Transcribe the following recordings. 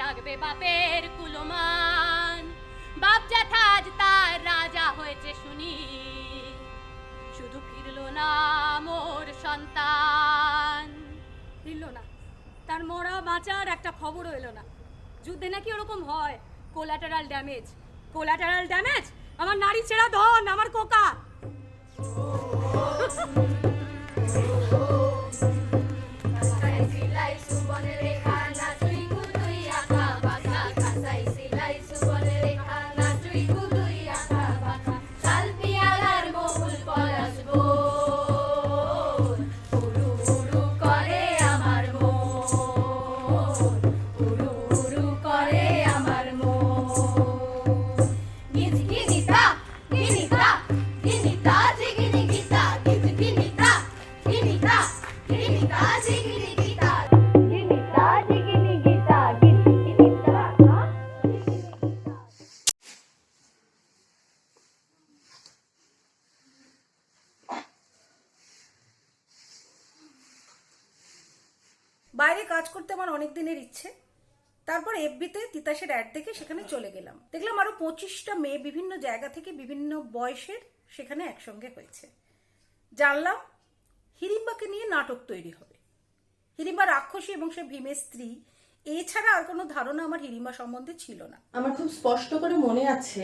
থাকবে বাপের কুলমান। বাপ জ্যাঠা আজ তার রাজা হয়েছে শুনি, শুধু ফিরল না মোর সন্তান। ফিরল না, তার মরা বাঁচার একটা খবরও এলো না। যুদ্ধে নাকি ওরকম হয়, কোলাটারাল ড্যামেজ। Collateral damage? আমার নারী ছেঁড়া ধন, আমার কোকা। বাইরে কাজ করতে আমার অনেক দিনের ইচ্ছে। তারপর এফবিতে তিতাসের অ্যাড দেখে সেখানে চলে গেলাম। দেখলাম আরো 25টা মেয়ে বিভিন্ন জায়গা থেকে বিভিন্ন বয়সের সেখানে একসঙ্গে হয়েছে। জানলাম হিড়িম্বাকে নিয়ে নাটক তৈরি হবে। হিড়িম্বা রাক্ষসী এবং সে ভীমের স্ত্রী, এছাড়া আর কোনো ধারণা আমার হিড়িম্বা সম্বন্ধে ছিল না। আমার খুব স্পষ্ট করে মনে আছে,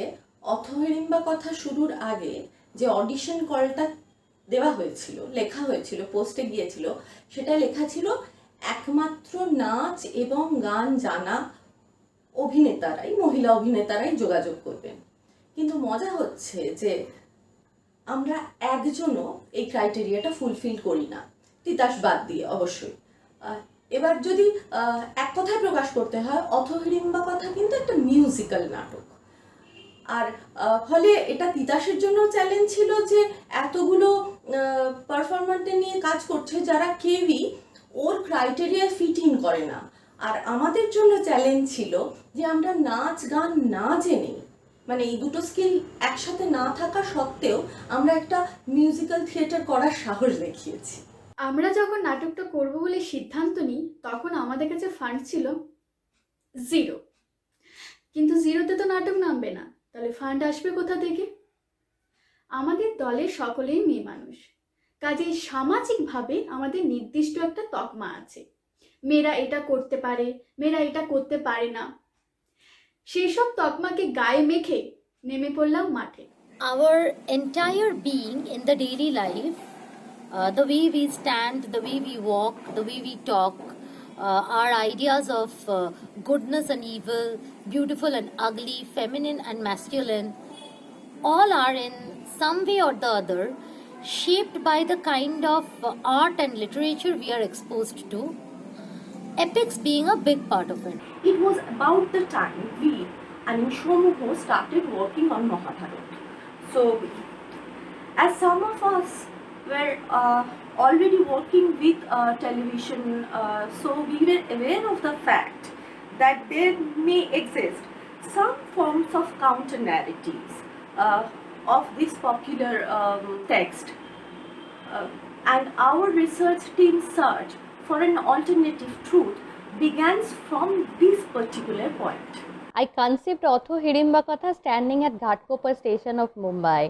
অথ হিড়িম্বা কথা শুরুর আগে যে অডিশন কলটা দেওয়া হয়েছিল, লেখা হয়েছিল, পোস্টে গিয়েছিল, সেটা লেখা ছিল একমাত্র নাচ এবং গান জানা অভিনেতারাই, মহিলা অভিনেতারাই যোগাযোগ করবেন। কিন্তু মজা হচ্ছে যে আমরা একজনও এই ক্রাইটেরিয়াটা ফুলফিল করি না, তিতাস বাদ দিয়ে অবশ্যই। এবার যদি এক কথায় প্রকাশ করতে হয়, অথ হিড়িম্বা কথা কিন্তু একটা মিউজিক্যাল নাটক। আর ফলে এটা তিতাসের জন্য চ্যালেঞ্জ ছিল যে এতগুলো পারফরমারদের নিয়ে কাজ করছে যারা কেউই ওর ক্রাইটেরিয়া ফিট ইন করে না। আর আমাদের জন্য চ্যালেঞ্জ ছিল যে আমরা নাচ গান না জেনে, মানে এই দুটো স্কিল একসাথে না থাকা সত্ত্বেও আমরা একটা মিউজিক্যাল থিয়েটার করার সাহস দেখিয়েছি। আমরা যখন নাটকটা করব বলে সিদ্ধান্ত নিই, তখন আমাদের কাছে ফান্ড ছিল 0। কিন্তু 0তে তো নাটক নামবে না, তাহলে ফান্ড আসবে কোথা থেকে? আমাদের দলের সকলেই মেয়ে মানুষ, কাজেই সামাজিকভাবে আমাদের নির্দিষ্ট একটা তকমা আছে। মেয়েরা এটা করতে পারে, মেয়েরা এটা করতে পারে না। সেই সব তকমাকে গায়ে মেখে নেমে পড়লাম মাঠে। Our entire being in the daily life, the way we stand, the way we walk, the way we talk, our ideas of goodness and evil, beautiful and ugly, feminine and masculine, all are in some way or the other shaped by the kind of art and literature we are exposed to, epics being a big part of it. It was about the time we, I mean Samuho, started working on Mahabharata. So as some of us were already working with television, so we were aware of the fact that there may exist some forms of counter narratives of this popular text, and our research team's search for an alternative truth begins from this particular point. I conceived Atho Hidimba Kotha standing at Ghatkopar station of Mumbai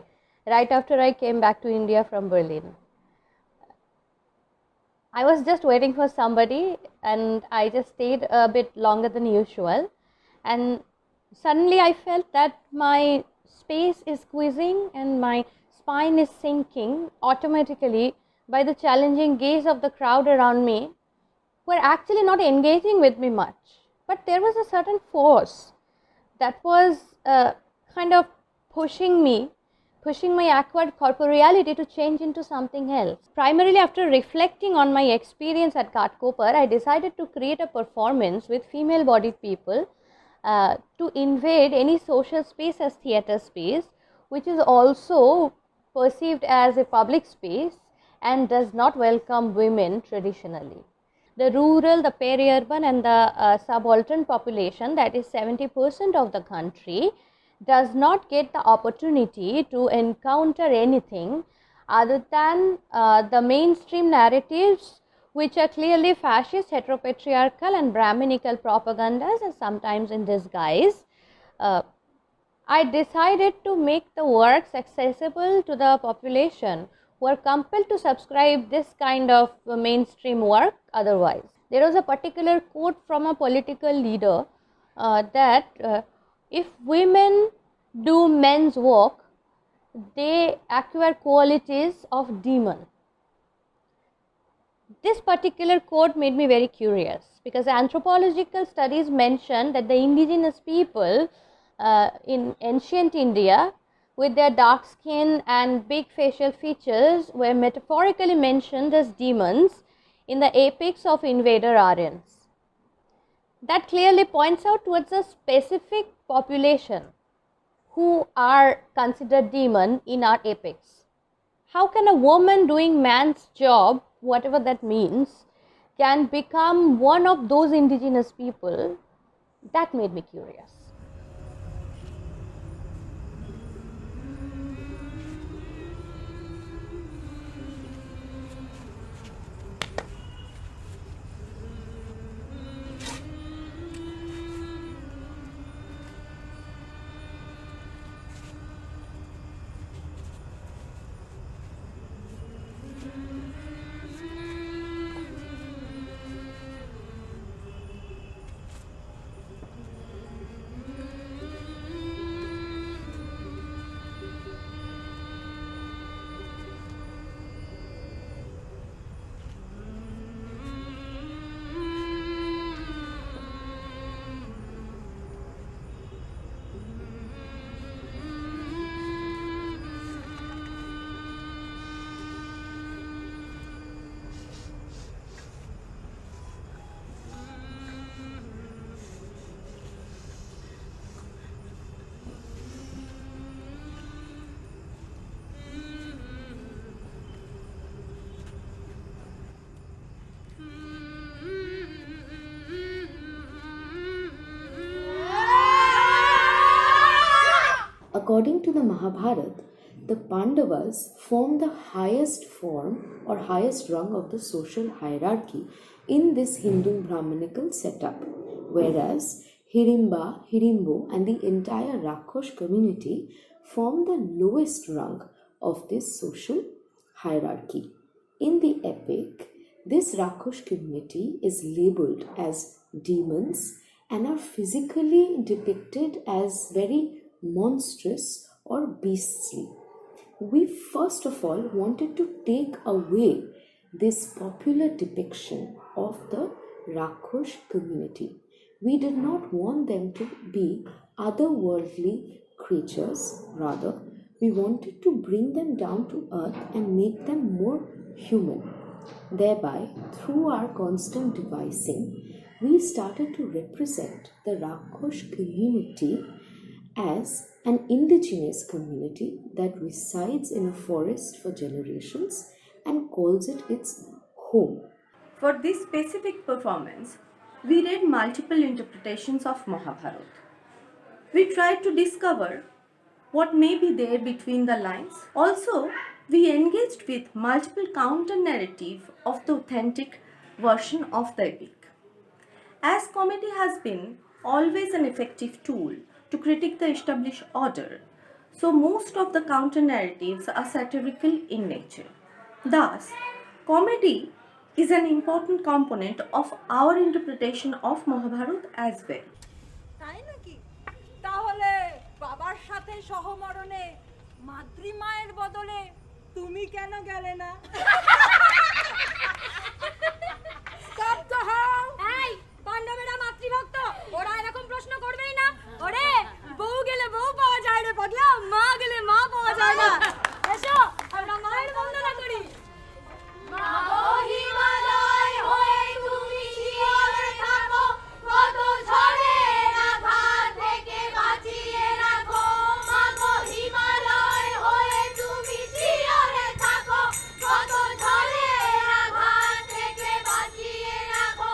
right after I came back to India from Berlin. I was just waiting for somebody and I just stayed a bit longer than usual, and suddenly I felt that my space is squeezing and my spine is sinking automatically by the challenging gaze of the crowd around me, who were actually not engaging with me much. But there was a certain force that was kind of pushing my awkward corporeality to change into something else. Primarily after reflecting on my experience at Ghatkopar, I decided to create a performance with female bodied people to invade any social space as theatre space, which is also perceived as a public space and does not welcome women traditionally. The rural, the peri-urban and the subaltern population, that is 70% of the country, does not get the opportunity to encounter anything other than the mainstream narratives which are clearly fascist, heteropatriarchal and Brahminical propagandas, and sometimes in disguise. I decided to make the works accessible to the population who are compelled to subscribe this kind of mainstream work otherwise. There was a particular quote from a political leader that if women do men's work, they acquire qualities of demon. This particular quote made me very curious, because anthropological studies mention that the indigenous people in ancient India with their dark skin and big facial features were metaphorically mentioned as demons in the epics of invader Aryans. That clearly points out towards a specific population who are considered demon in our epics. How can a woman doing man's job, whatever that means, can become one of those indigenous people? That made me curious. According to the Mahabharata, the Pandavas form the highest form or highest rung of the social hierarchy in this Hindu Brahminical setup, whereas Hidimbo and the entire Rakhosh community form the lowest rung of this social hierarchy. In the epic, this Rakhosh community is labeled as demons and are physically depicted as very monstrous or beastly. We first of all wanted to take away this popular depiction of the Rakhosh community. We did not want them to be otherworldly creatures, rather, we wanted to bring them down to earth and make them more human. Thereby, through our constant devising, we started to represent the Rakhosh community as an indigenous community that resides in a forest for generations and calls it its home. For this specific performance, we read multiple interpretations of Mahabharata. We tried to discover what may be there between the lines. Also, we engaged with multiple counter-narrative of the authentic version of the epic. As comedy has been always an effective tool to critique the established order, so most of the counter-narratives are satirical in nature. Thus, comedy is an important component of our interpretation of Mahabharata as well. তাই নাকি? তাহলে বাবার সাথে সহমরণে মাতৃমায়ের বদলে তুমি কেন গেলে না? স্তব্ধ হও! এই পাণ্ডবেরা মাতৃভক্ত, ওরা এরকম প্রশ্ন করবেই না। ওরে বউ গেলে বউ পাওয়া যায় রে পাগলা, মা গেলে মা পাওয়া যায় না। এসো আমরা মায়ের বন্দনা করি। মা হিমালয় হয়ে তুমি শিয়রে থাকো, কত ঝড়ের আঘাত থেকে বাঁচিয়ে রাখো। মা হিমালয় হয়ে তুমি শিয়রে থাকো, কত ঝড়ের আঘাত থেকে বাঁচিয়ে রাখো।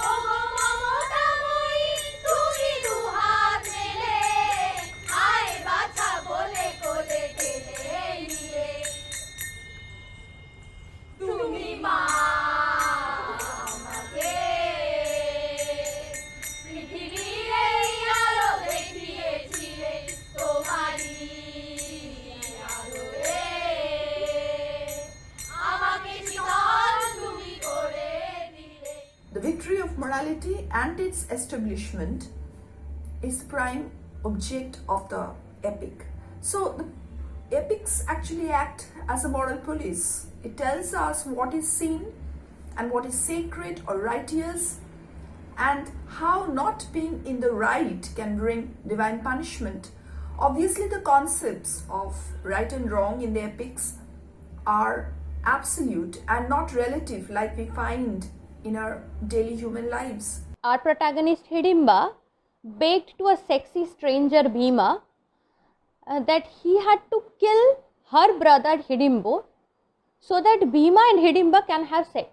ও গো মমতাময়ী society and its establishment is prime object of the epic. So the epics actually act as a moral police. It tells us what is seen and what is sacred or righteous, and how not being in the right can bring divine punishment. Obviously, the concepts of right and wrong in the epics are absolute and not relative like we find in our daily human lives. Our protagonist Hidimba begged to a sexy stranger Bhima that he had to kill her brother Hidimbo so that Bhima and Hidimba can have sex.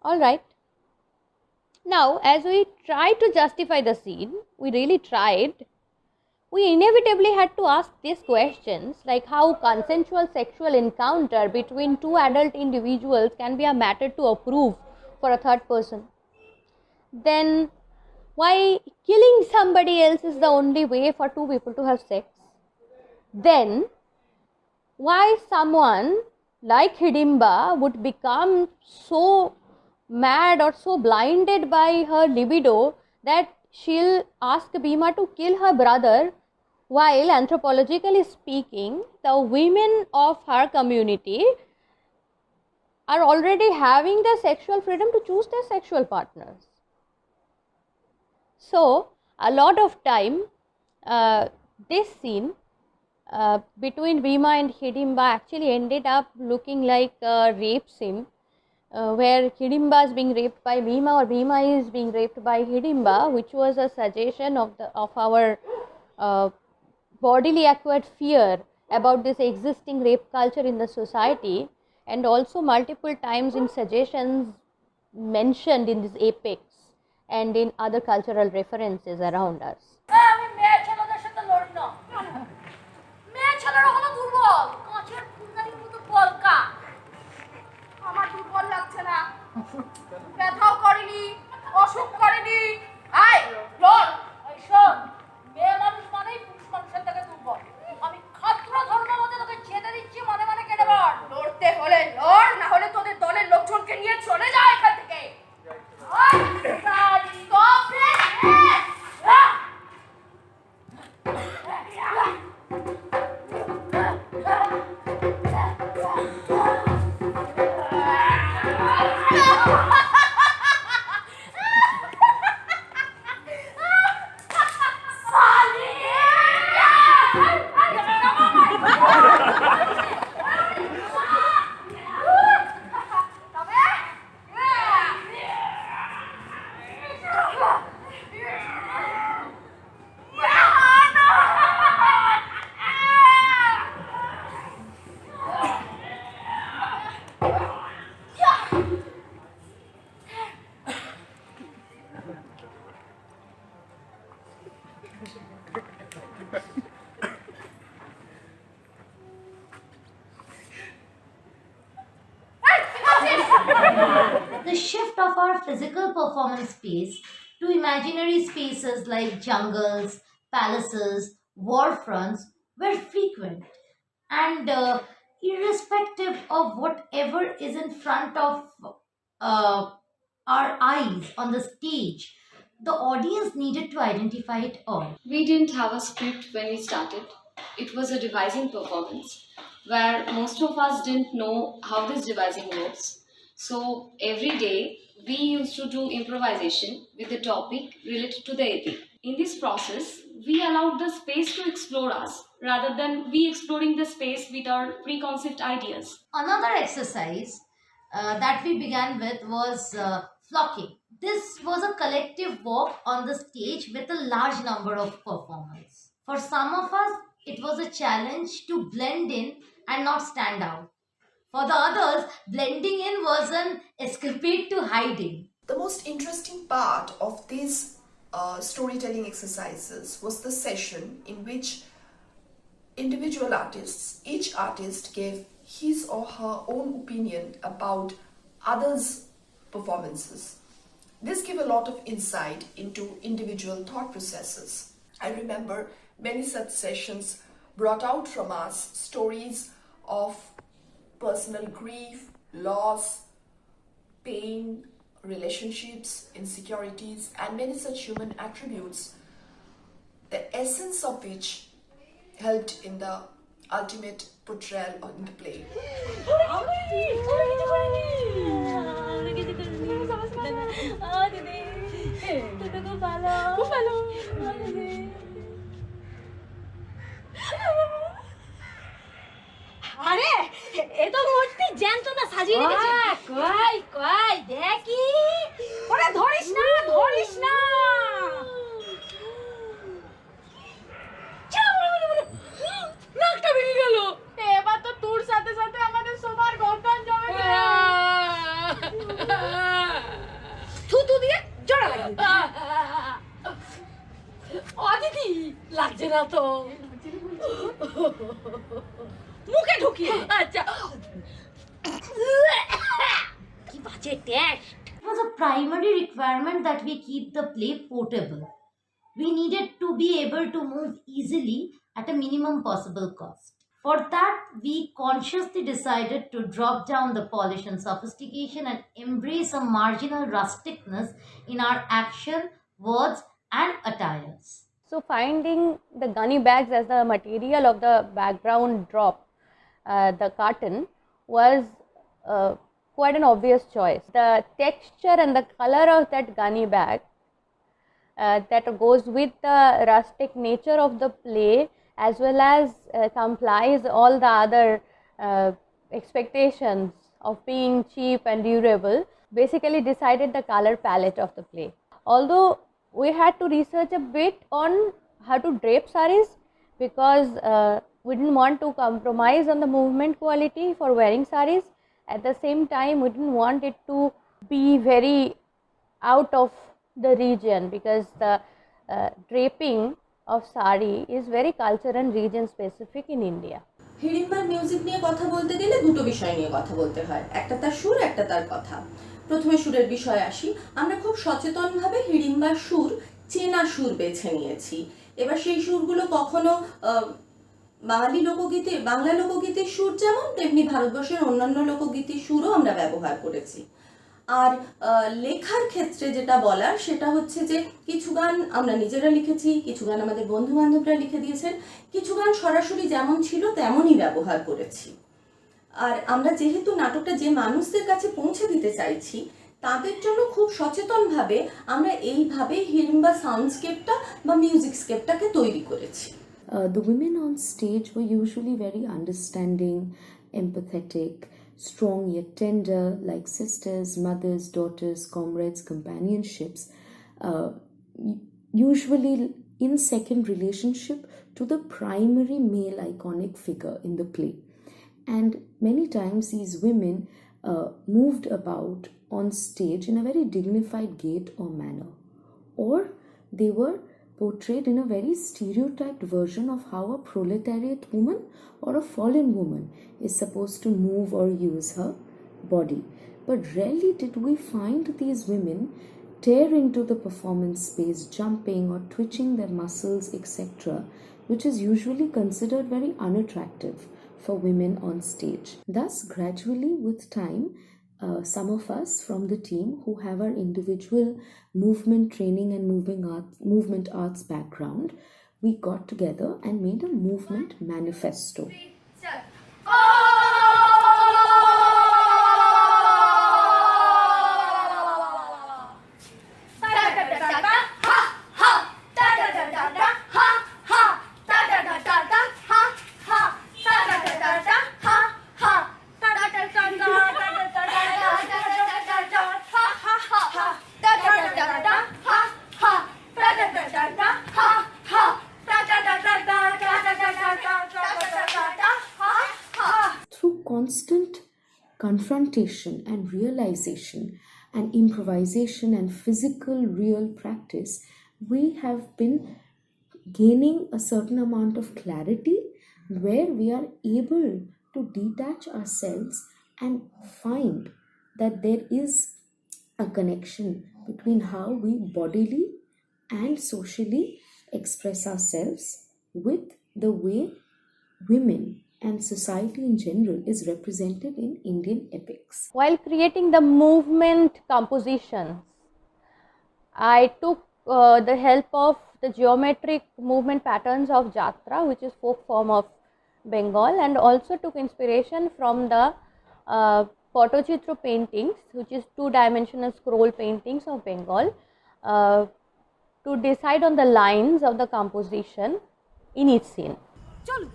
Alright. Now, as we tried to justify the scene, we really tried, we inevitably had to ask these questions like how consensual sexual encounter between two adult individuals can be a matter to approve for a third person. Then, why killing somebody else is the only way for two people to have sex. Then, why someone like Hidimba would become so mad or so blinded by her libido that she'll ask Bhima to kill her brother, while anthropologically speaking, the women of her community are already having the sexual freedom to choose their sexual partners. So, a lot of time, this scene between Bhima and Hidimba actually ended up looking like a rape scene, where Hidimba is being raped by Bhima or Bhima is being raped by Hidimba, which was a suggestion of our bodily acquired fear about this existing rape culture in the society, and also multiple times in suggestions mentioned in these epics and in other cultural references around us. আমি মেয়ে ছেলেদের সাথে lorry না। মেয়ে ছেলেরা হলো দুর্বল, কাঁচের ফুলদানির মতো বলকা। আমার দুর্বল লাগছে না, ব্যথাও করেনি, অসুখ করেনি। আয় লড়, এই শোন, মেয়ে মানুষ মানেই পুরুষ মানুষের থেকে দুর্বল। আমি ক্ষত্র ধর্ম মতে তোকে যেতে দিচ্ছি, মানে মানে কেটে পড়। লড়তে হলে লড়, না হলে তোদের দলের লোকজনকে নিয়ে চলে যা এখান থেকে। Stop it! The shift of our physical performance space to imaginary spaces like jungles, palaces, war fronts were frequent, and irrespective of whatever is in front of our eyes on the stage, the audience needed to identify it all. We didn't have a script when we started. It was a devising performance where most of us didn't know how this devising works. So every day we used to do improvisation with the topic related to the epic. In this process, we allowed the space to explore us rather than we exploring the space with our preconceived ideas. Another exercise that we began with was flocking. This was a collective walk on the stage with a large number of performers. For some of us, it was a challenge to blend in and not stand out. For the others, blending in was an escapade to hiding. The most interesting part of these storytelling exercises was the session in which individual artists, each artist gave his or her own opinion about others' performances. This gave a lot of insight into individual thought processes. I remember many such sessions brought out from us stories of personal grief, loss, pain, relationships, insecurities, and many such human attributes, the essence of which helped in the ultimate portrayal in the play. আরে এ তো মূর্তি জ্যান্ত না সাজিয়ে রেখেছে কই কই দেখি ওরে ধরিস না নাকটা ভেঙে গেল এবার তো তোর সাথে সাথে আমাদের সবার গর্দান জমে থুতু দিয়ে জোড়া লাগিয়ে ও দিদি লাগছে না তো মুখে ঢুকিয়ে আচ্ছা কি বাজে test It was a primary requirement that we keep the play portable. We needed to be able to move easily at a minimum possible cost. For that, we consciously decided to drop down the polish and sophistication and embrace a marginal rusticness in our action, words, and attires. So finding the gunny bags as the material of the background drop, the carton, was quite an obvious choice. The texture and the color of that gunny bag that goes with the rustic nature of the play, as well as complies all the other expectations of being cheap and durable, basically decided the color palette of the play. Although we had to research a bit on how to drape sarees, because we didn't want to compromise on the movement quality for wearing sarees. At the same time, we didn't want it to be very out of the region, because the draping of sari is very culture and region specific in India. হিড়িম্বার music নিয়ে কথা বলতে গেলে দুটো বিষয় নিয়ে কথা বলতে হয়, একটা তার সুর, একটা তার কথা। প্রথমে সুরের বিষয়ে আসি। আমরা খুব সচেতনভাবে হিড়িম্বার সুর, চেনা সুর বেছে নিয়েছি। এবার সেই সুরগুলো কখনো বাঙালি লোকগীতি, বাংলা লোকগীতির সুর যেমন, তেমনি ভারতবর্ষের অন্যান্য লোকগীতির সুরও আমরা ব্যবহার করেছি। আর লেখার ক্ষেত্রে যেটা বলার সেটা হচ্ছে যে কিছু গান আমরা নিজেরা লিখেছি, কিছু গান আমাদের বন্ধু বান্ধবরা লিখে দিয়েছেন, কিছু গান সরাসরি যেমন ছিল তেমনই ব্যবহার করেছি। আর আমরা যেহেতু নাটকটা যে মানুষদের কাছে পৌঁছে দিতে চাইছি, তাদের জন্য খুব সচেতনভাবে আমরা এইভাবে হিড়িম্বা সাউন্ডস্কেপটা বা মিউজিক স্কেপটাকে তৈরি করেছি। The women on stage were usually very understanding, empathetic, strong yet tender, like sisters, mothers, daughters, comrades, companionships, usually in second relationship to the primary male iconic figure in the play. And many times these women moved about on stage in a very dignified gait or manner, or they were portrayed in a very stereotyped version of how a proletariat woman or a fallen woman is supposed to move or use her body. But rarely did we find these women tear into the performance space, jumping or twitching their muscles, etc., which is usually considered very unattractive for women on stage. Thus, gradually with time, some of us from the team who have our individual movement training and movement arts background, we got together and made a movement manifesto. Constant confrontation and realization and improvisation and physical real practice, we have been gaining a certain amount of clarity where we are able to detach ourselves and find that there is a connection between how we bodily and socially express ourselves with the way women and society in general is represented in Indian epics. While creating the movement compositions, I took the help of the geometric movement patterns of Jatra, which is folk form of Bengal, and also took inspiration from the Patochitra paintings, which is two-dimensional scroll paintings of Bengal, to decide on the lines of the composition in each scene. চলুন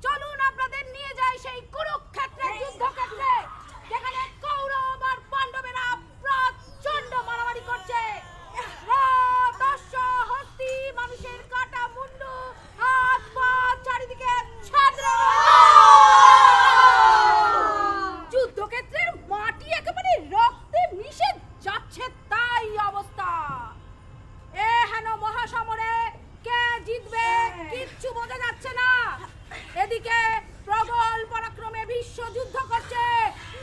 চলুন আপনাদের নিয়ে যাই সেই কুরুক্ষেত্রের যুদ্ধক্ষেত্রে, যেখানে কৌরব আর পাণ্ডবেরা প্রচন্ড মারামারি করছে। দস্য হস্তি মানুষের কাটা মুন্ডু হাত পা চারিদিকে ছিদ্র, যুদ্ধক্ষেত্রের মাটি একেবারে রক্তে মিশে যাচ্ছে, তাই অবস্থা। এ হেন মহাসমরে কে জিতবে কিচ্ছু বোঝা যাচ্ছে না। এদিকে প্রবল পরাক্রমে বিশ্ব যুদ্ধ করছে,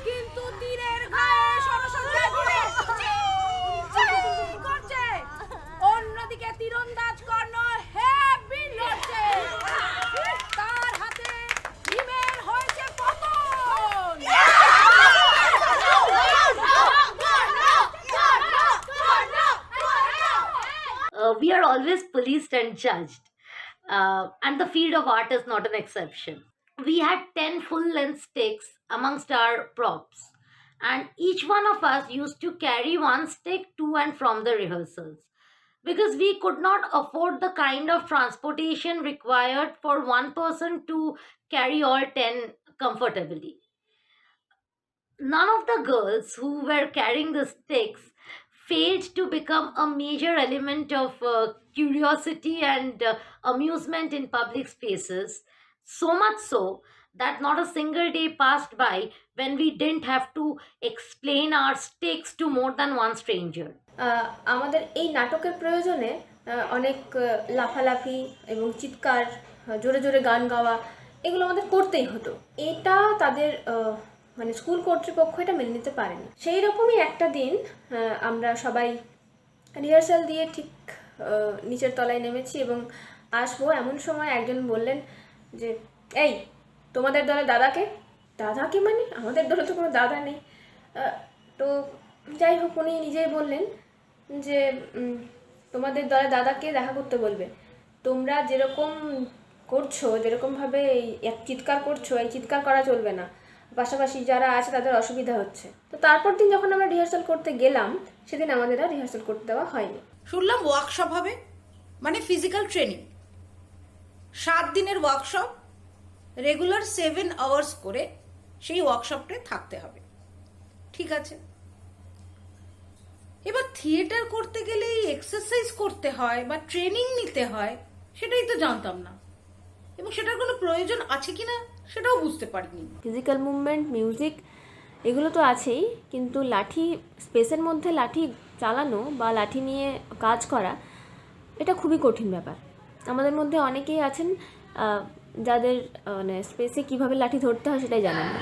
কিন্তু তীরের ঘায়ে সরসজ্জায় ঘুরে করছে। অন্যদিকে তীরন্দাজ কর্ণ হেভি লড়ছে, তার হাতে ভীমের হয়েছে পতন। We are always policed and judged, and the field of art is not an exception. We had 10 full-length sticks amongst our props, and each one of us used to carry one stick to and from the rehearsals, because we could not afford the kind of transportation required for one person to carry all 10 comfortably. None of the girls who were carrying the sticks failed to become a major element of curiosity and amusement in public spaces, so much so that not a single day passed by when we didn't have to explain our sticks to more than one stranger. আমাদের এই নাটকের প্রয়োজনে অনেক লাফালাফি এবং চিৎকার, জোরে জোরে গান গাওয়া, এগুলো আমাদের করতেই হতো। এটা তাদের মানে স্কুল কর্তৃপক্ষ এটা মেনে নিতে পারেনি। সেই রকমই একটা দিন আমরা সবাই রিহার্সাল দিয়ে ঠিক নিচের তলায় নেমেছি এবং আসবো, এমন সময় একজন বললেন যে এই তোমাদের দলে দাদাকে। দাদাকে মানে আমাদের দলে তো কোনো দাদা নেই। তো যাই হোক, উনি নিজেই বললেন যে তোমাদের দলে দাদাকে দেখা করতে বলবে। তোমরা যেরকম করছো, যেরকমভাবে এক চিৎকার করছো, এই চিৎকার করা চলবে না, পাশাপাশি যারা আছে তাদের অসুবিধা হচ্ছে। তো তারপর দিন যখন আমরা রিহার্সাল করতে গেলাম, সেদিন আমাদের আর রিহার্সাল করতে দেওয়া হয়নি। শুনলাম ওয়ার্কশপ হবে, মানে ফিজিক্যাল ট্রেনিং, 7 দিনের ওয়ার্কশপ, রেগুলার 7 আওয়ার্স করে সেই ওয়ার্কশপে থাকতে হবে। ঠিক আছে, এবার থিয়েটার করতে গেলে এক্সারসাইজ করতে হয় বা ট্রেনিং নিতে হয়, সেটাই তো জানতাম না, এবং সেটার কোনো প্রয়োজন আছে কিনা সেটাও বুঝতে পারিনি। ফিজিক্যাল মুভমেন্ট, মিউজিক, এগুলো তো আছেই, কিন্তু লাঠি, স্পেসের মধ্যে লাঠি চালানো বা লাঠি নিয়ে কাজ করা, এটা খুবই কঠিন ব্যাপার। আমাদের মধ্যে অনেকেই আছেন যাদের মানে স্পেসে কিভাবে লাঠি ধরতে হয় সেটাই জানেন না।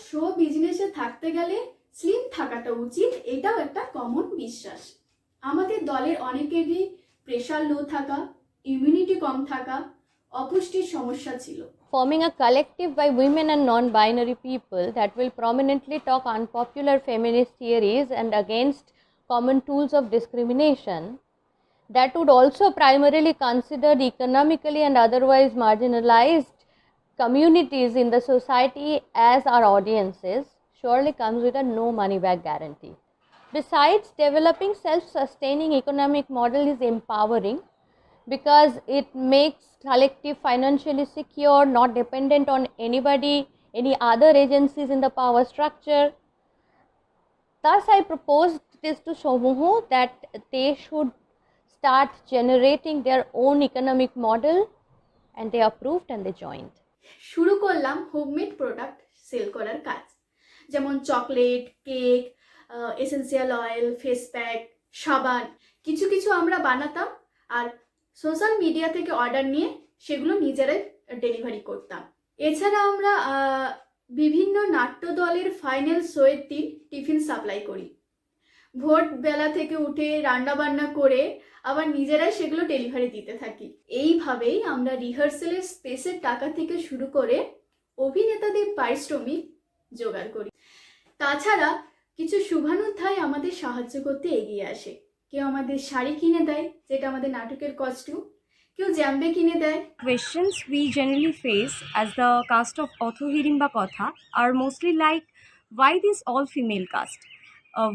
শো বিজনেসে থাকতে গেলে স্লিম থাকাটা উচিত, এটাও একটা কমন বিশ্বাস। আমাদের দলের অনেকেরই প্রেশার লো থাকা, ইমিউনিটি কম থাকা, অপুষ্টির সমস্যা ছিল। Forming a collective by women and non-binary people that will prominently talk unpopular feminist theories and against common tools of discrimination, that would also primarily consider the economically and otherwise marginalized communities in the society as our audiences, surely comes with a no money back guarantee. Besides, developing self-sustaining economic model is empowering because it makes collective financially secure, not dependent on anybody, any other agencies in the power structure. Thus, I proposed this to Samuho that they should start generating their own economic model, and they approved and they joined. শুরু করলাম homemade product sell করার কাজ, যেমন chocolate, cake, essential oil, face pack, সাবান। কিছু কিছু আমরা বানাতাম আর সোশ্যাল মিডিয়া থেকে অর্ডার নিয়ে সেগুলো নিজেরাই ডেলিভারি করতাম। এছাড়া আমরা বিভিন্ন নাট্য দলের ফাইনাল শোয়ের দিন টিফিন সাপ্লাই করি। ভোর বেলা থেকে উঠে রান্না বান্না করে আবার নিজেরাই সেগুলো ডেলিভারি দিতে থাকি। এইভাবেই আমরা রিহার্সালের স্পেসের টাকা থেকে শুরু করে অভিনেতাদের পারিশ্রমিক জোগাড় করি। তাছাড়া কিছু শুভানুধ্যায় আমাদের সাহায্য করতে এগিয়ে আসে। কেউ আমাদের শাড়ি কিনে দেয়, যেটা আমাদের নাটকের কস্টিউম, কেউ জ্যাম্বে কিনে দেয়। Questions we generally face as the cast of Atho Hidimba Kotha are mostly like, why this all-female cast?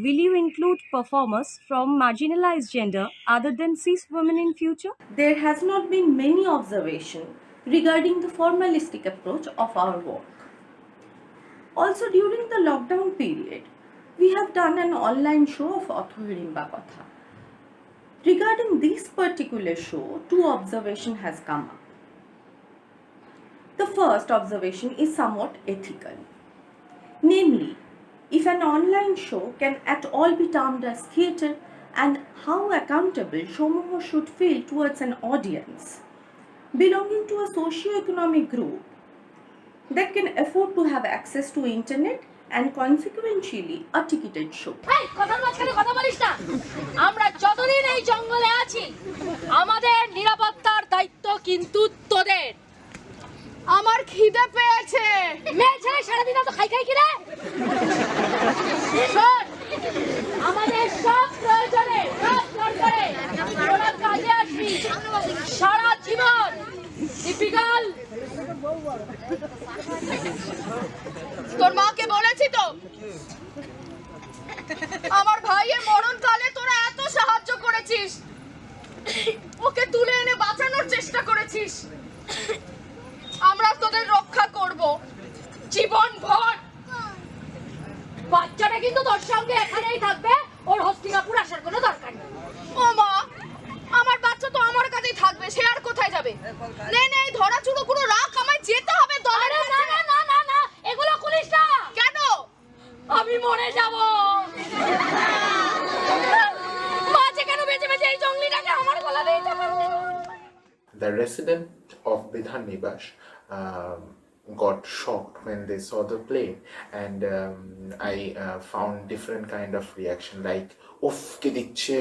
Will you include performers from marginalized gender other than cis women in future? There has not been many observation regarding the formalistic approach of our work. Also, during the lockdown period, we have done an online show of Atho Hidimba Kotha. Regarding this particular show, two observations has come up. The first observation is somewhat ethical. Namely, if an online show can at all be termed as theatre, and how accountable Samuho should feel towards an audience belonging to a socio-economic group that can afford to have access to internet and consequentially a ticketed show. কথার মাঝখানে কথা বলিস না। আমরা যতদিন এই জঙ্গলে আছি আমাদের নিরাপত্তার দায়িত্ব কিন্তু তোদের। আমার খিদে পেয়েছে। মেয়ে ছেলে সারাদিন তো খাই খাই কিরে। শোন, আমাদের সব প্রয়োজনে সব দরকারে তোরা কাজে আসবি সারা জীবন। দীপিকাল, তোর মাকে বলেছি তো আমার ভাইয়ের মরণকালে তোরা এত সাহায্য করেছিস, ওকে তুলে এনে বাঁচানোর চেষ্টা করেছিস। আমরা তোদের রক্ষা করব জীবন ভর। বাচ্চাটা কিন্তু তোর সঙ্গে এখানেই থাকবে, ওর হস্তিনাপুর আসার কোনো দরকার নেই। ও মা, আমার বাচ্চা তো আমার কাছেই থাকবে, সে আর কোথায় যাবে? নে নে, ধরা চুড়ো গুলো রাখ, আমায় যেতে হবে দলের কাছে। না না না না, এগুলো খুলিস না। কেন? আমি মরে যাব। মা যে কেন বেঁচে বেঁচে এই জঙ্গলিটাকে আমার গলা দিয়ে চাপা দিল। The resident of Bidhan Nibash got shocked when they saw the play, and I found different kind of reaction like, "Uff, ke dichche,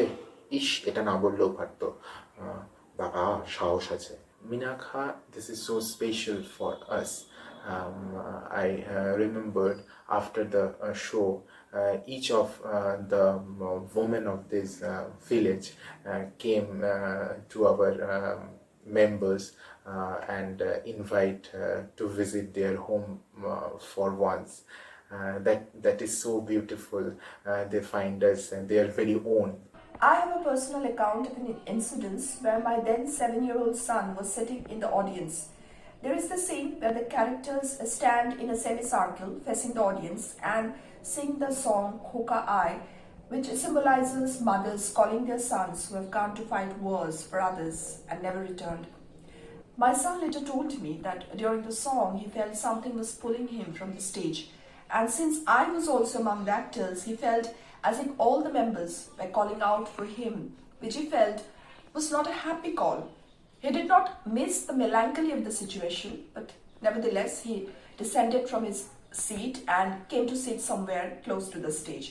ish, eta na bolleও পারতো, বাবা সাহস আছে." Minakha, this is so special for us. I remembered after the show, each of the women of this village came to our members and invite to visit their home for once. That is so beautiful. They find us and their very own. I have a personal account of an incident where my then 7-year-old son was sitting in the audience. There is the scene where the characters stand in a semicircle facing the audience and sing the song Hoka Ai, which symbolizes mothers calling their sons who have gone to fight wars for others and never returned. My son later told me that during the song he felt something was pulling him from the stage, and since I was also among the actors, he felt as if all the members were calling out for him, which he felt was not a happy call. He did not miss the melancholy of the situation, but nevertheless he descended from his seat and came to sit somewhere close to the stage.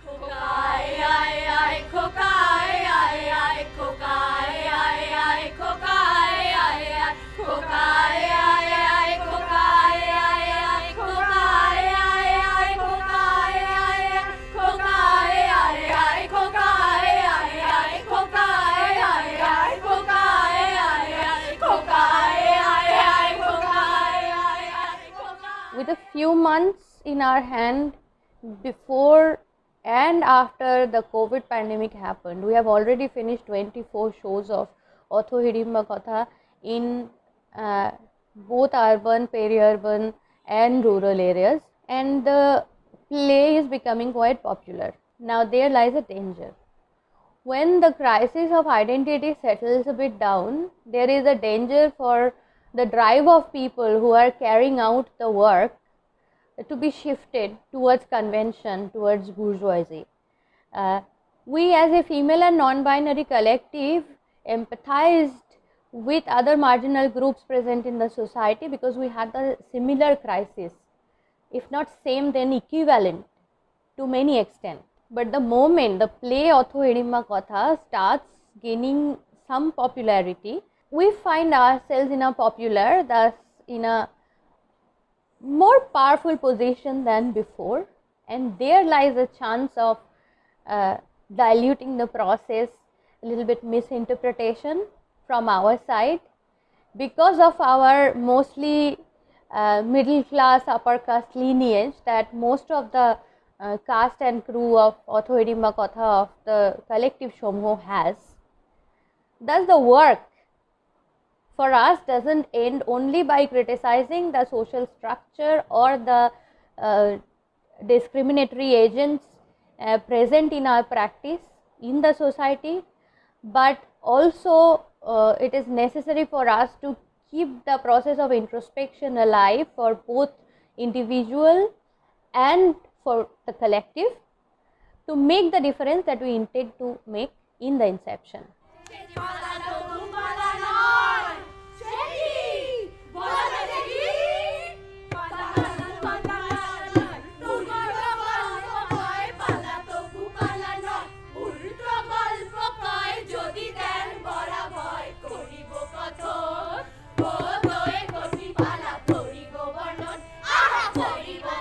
Kokai ai ai, kokai ai ai, kokai ai ai, kokai ai ai, kokai ai ai, kokai ai ai, kokai ai ai, kokai ai ai, kokai ai ai, kokai ai ai, kokai ai ai, kokai ai ai, kokai ai ai, kokai ai ai. With a few months in our hand before and after the COVID pandemic happened, we have already finished 24 shows of Atho Hidimba Kotha in both urban, peri-urban and rural areas, and the play is becoming quite popular. Now there lies a danger. When the crisis of identity settles a bit down, there is a danger for the drive of people who are carrying out the work to be shifted towards convention, towards bourgeoisie. We as a female and non-binary collective empathized with other marginal groups present in the society because we had a similar crisis, if not same then equivalent to many extent. But the moment the play Atho Hidimba Kotha starts gaining some popularity, we find ourselves in a popular, thus in a more powerful position than before, and there lies a chance of diluting the process, a little bit misinterpretation from our side because of our mostly middle class upper caste lineage that most of the cast and crew of Atho Hidimba Kotha of the collective Samuho has. Thus the work for us doesn't end only by criticizing the social structure or the discriminatory agents present in our practice in the society, but also it is necessary for us to keep the process of introspection alive for both individual and for the collective to make the difference that we intend to make in the inception. করিব